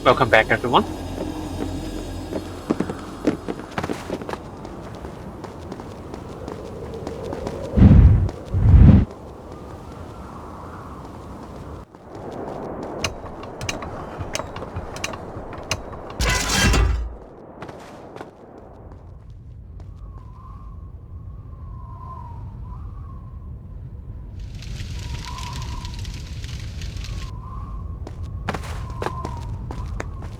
Welcome back, everyone.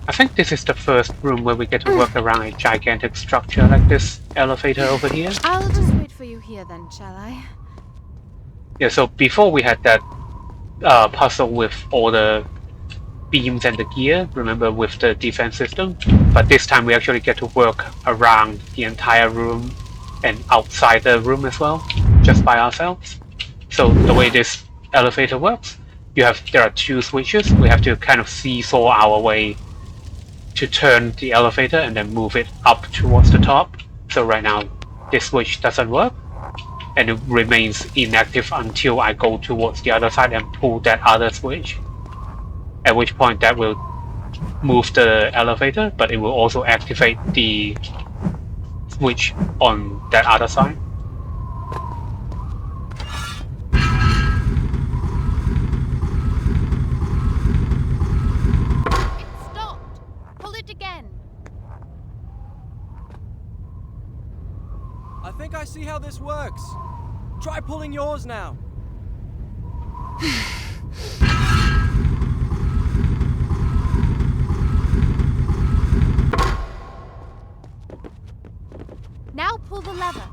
I think this is the first room where we get to work around a gigantic structure like this elevator over here. I'll just wait for you here then, shall I? Yeah, so before we had that puzzle with all the beams and the gear, remember, with the defense system? But this time we actually get to work around the entire room and outside the room as well, just by ourselves. So the way this elevator works, there are two switches. We have to kind of seesaw our way to turn the elevator and then move it up towards the top. So right now this switch doesn't work and it remains inactive until I go towards the other side and pull that other switch, at which point that will move the elevator, but it will also activate the switch on that other side. I think I see how this works. Try pulling yours now. Now pull the lever.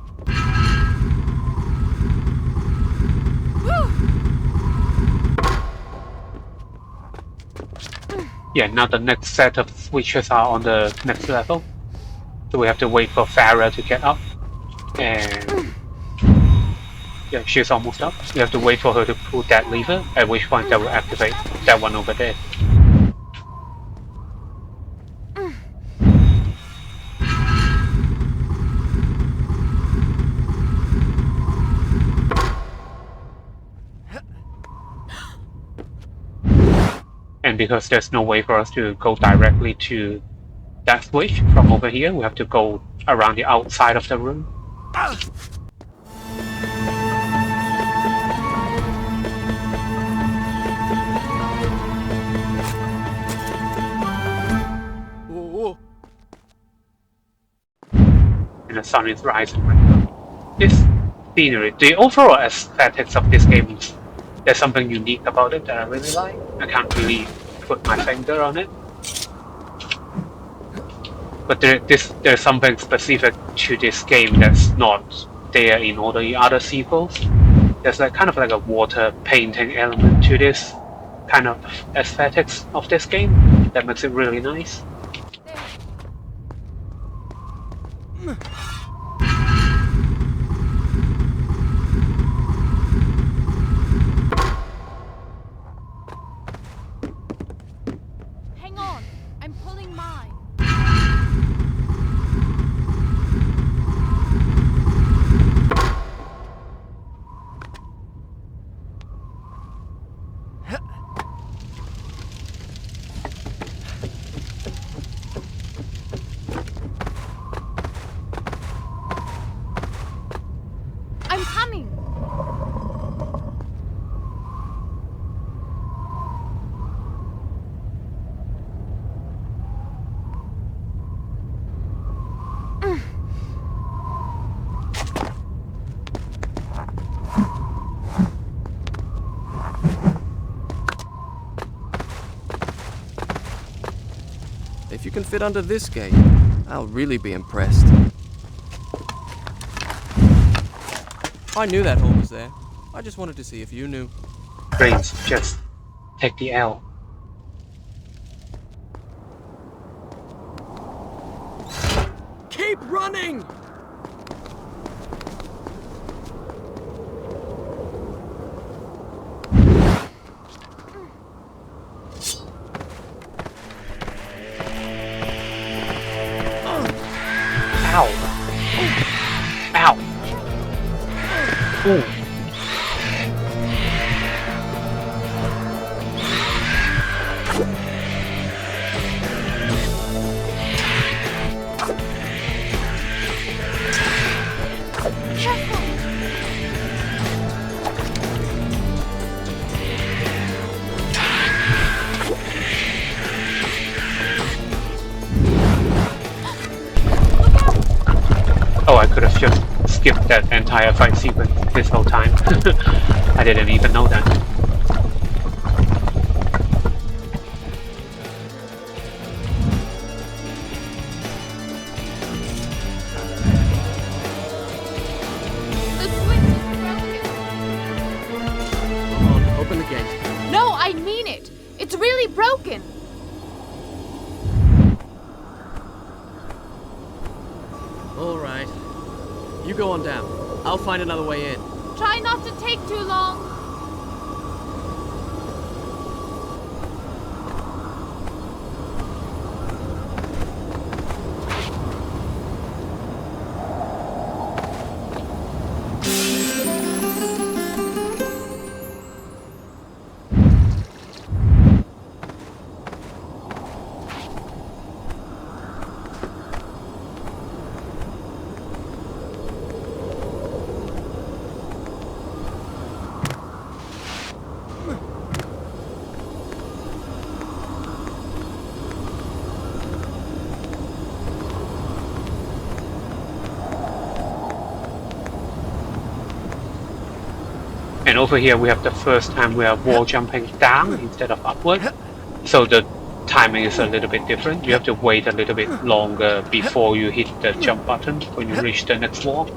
Yeah, now the next set of switches are on the next level. So we have to wait for Farah to get up. And yeah, she's almost up. We have to wait for her to pull that lever, at which point that will activate that one over there. And because there's no way for us to go directly to that switch from over here, we have to go around the outside of the room. And the sun is rising right now. This scenery, the overall aesthetics of this game, there's something unique about it that I really like. I can't really put my finger on it. But there's something specific to this game that's not there in all the other sequels. There's like kind of like a water painting element to this kind of aesthetics of this game that makes it really nice. Hang on, I'm pulling mine. I'm coming. If you can fit under this gate, I'll really be impressed. I knew that hole was there. I just wanted to see if you knew. Brains, just take the L. Keep running! Ow! Ow! Ooh. just skipped that entire fight sequence this whole time. I didn't even know that. The switch is broken. Come on, open the gate. No, I mean it. It's really broken. All right. You go on down. I'll find another way in. Try not to take too long. And over here we have the first time we are wall jumping down instead of upward. So the timing is a little bit different. You have to wait a little bit longer before you hit the jump button when you reach the next wall.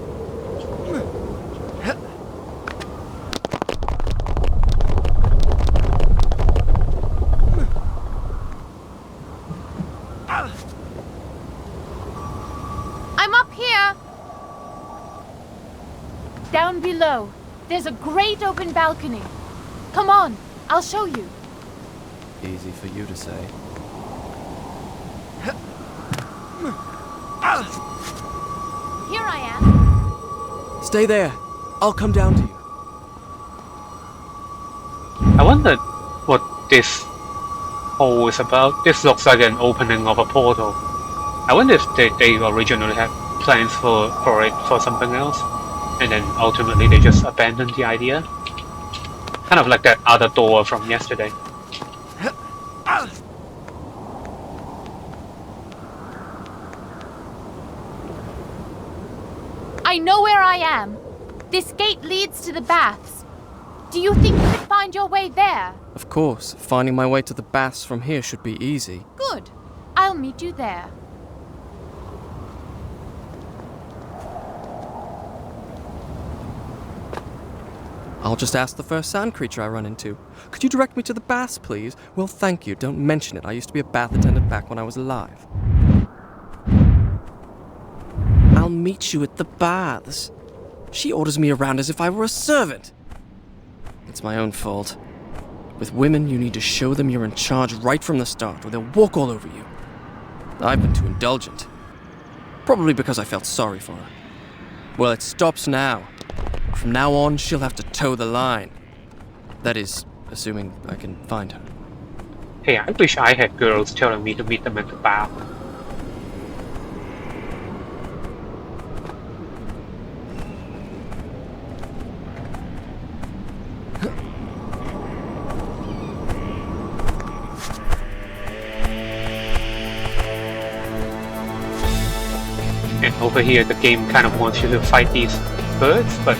I'm up here. Down below. There's a great open balcony. Come on, I'll show you. Easy for you to say. Here I am. Stay there. I'll come down to you. I wonder what this hole is about. This looks like an opening of a portal. I wonder if they originally had plans for it for something else, and then ultimately they just abandoned the idea. Kind of like that other door from yesterday. I know where I am. This gate leads to the baths. Do you think you could find your way there? Of course, finding my way to the baths from here should be easy. Good. I'll meet you there. I'll just ask the first sand creature I run into. Could you direct me to the baths, please? Well, thank you. Don't mention it. I used to be a bath attendant back when I was alive. I'll meet you at the baths. She orders me around as if I were a servant. It's my own fault. With women, you need to show them you're in charge right from the start, or they'll walk all over you. I've been too indulgent. Probably because I felt sorry for her. Well, it stops now. From now on, she'll have to toe the line. That is, assuming I can find her. Hey, I wish I had girls telling me to meet them at the bar. And over here, the game kind of wants you to fight these birds, but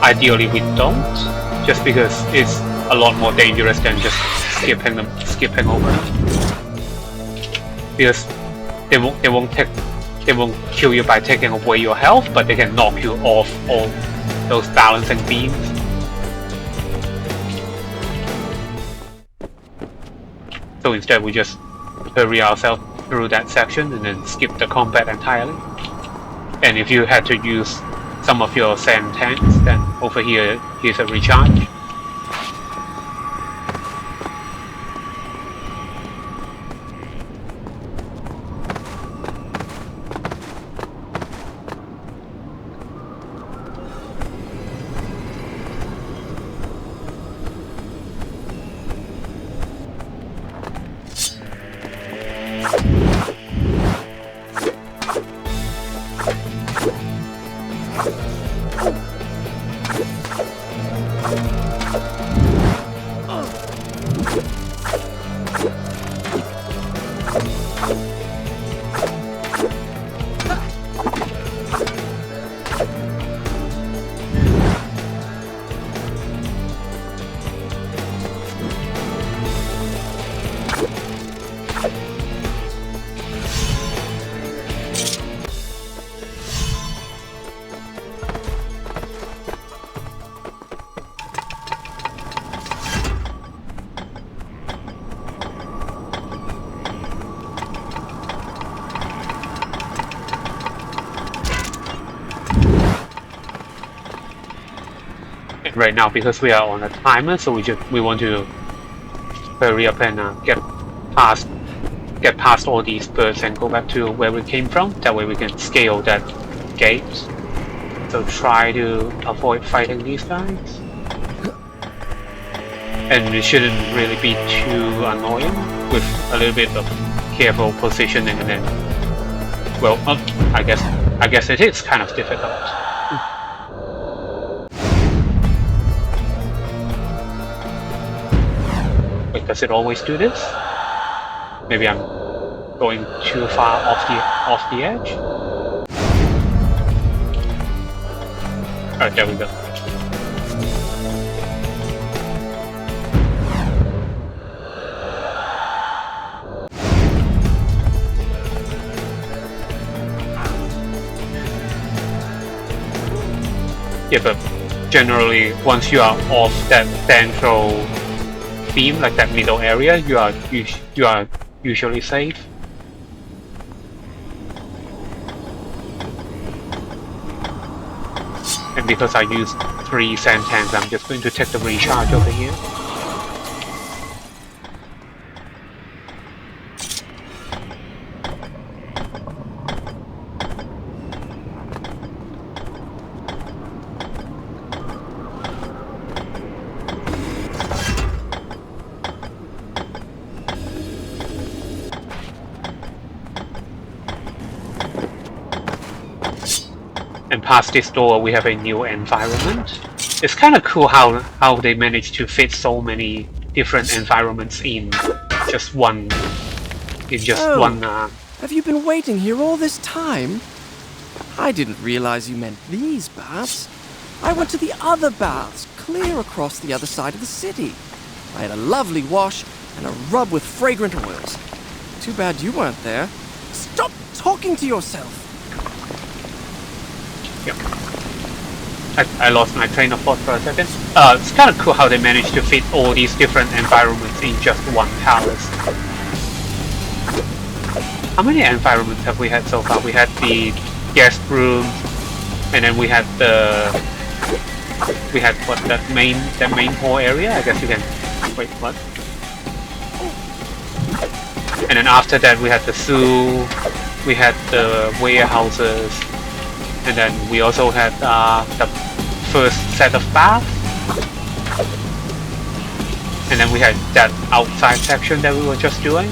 ideally we don't, just because it's a lot more dangerous than just skipping over them. Because they won't kill you by taking away your health, but they can knock you off all those balancing beams. So instead we just hurry ourselves through that section and then skip the combat entirely. And if you had to use some of your sand tanks, then over here, here's a recharge. right now because we are on a timer, so we want to hurry up and past get past all these birds and go back to where we came from. That way we can scale that gate. So try to avoid fighting these guys. And it shouldn't really be too annoying with a little bit of careful positioning and then, well, I guess it is kind of difficult. Wait, does it always do this? Maybe I'm going too far off the edge. Alright, there we go. Yeah, but generally, once you are off that central beam, like that middle area, you are usually safe. And because I used 3 sand tanks, I'm just going to take the recharge over here. And past this door we have a new environment. It's kind of cool how they managed to fit so many different environments in just one. Have you been waiting here all this time? I didn't realize you meant these baths. I went to the other baths, clear across the other side of the city. I had a lovely wash and a rub with fragrant oils. Too bad you weren't there. Stop talking to yourself! Yep. I lost my train of thought for a second. It's kind of cool how they managed to fit all these different environments in just one palace. How many environments have we had so far? We had the guest room, and then we had what, that main hall area. I guess you can wait. What? And then after that we had the zoo. We had the warehouses. And then we also had the first set of baths. And then we had that outside section that we were just doing.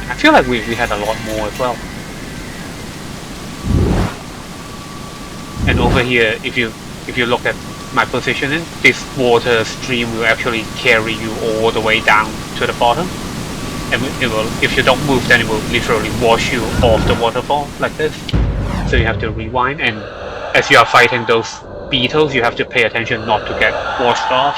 I feel like we had a lot more as well. And over here, if you look at my positioning, this water stream will actually carry you all the way down to the bottom. And it will, if you don't move, then it will literally wash you off the waterfall like this. So you have to rewind, and as you are fighting those beetles, you have to pay attention not to get washed off.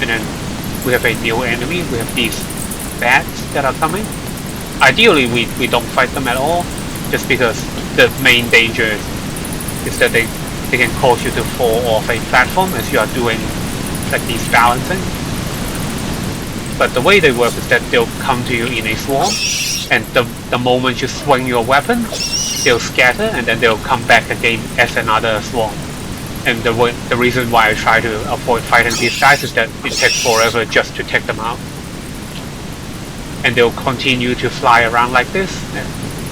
And then we have a new enemy. We have these bats that are coming. Ideally we don't fight them at all, just because the main danger is that they can cause you to fall off a platform as you are doing like these balancing. But the way they work is that they'll come to you in a swarm, and the moment you swing your weapon, they'll scatter and then they'll come back again as another swarm. And the reason why I try to avoid fighting these guys is that it takes forever just to take them out. And they'll continue to fly around like this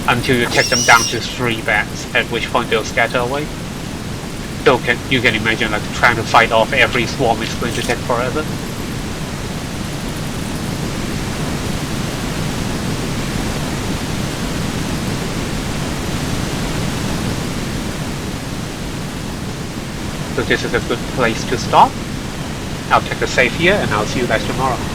until you take them down to 3 bats, at which point they'll scatter away. So you can imagine, like, trying to fight off every swarm is going to take forever. So this is a good place to stop. I'll take the save here, and I'll see you guys tomorrow.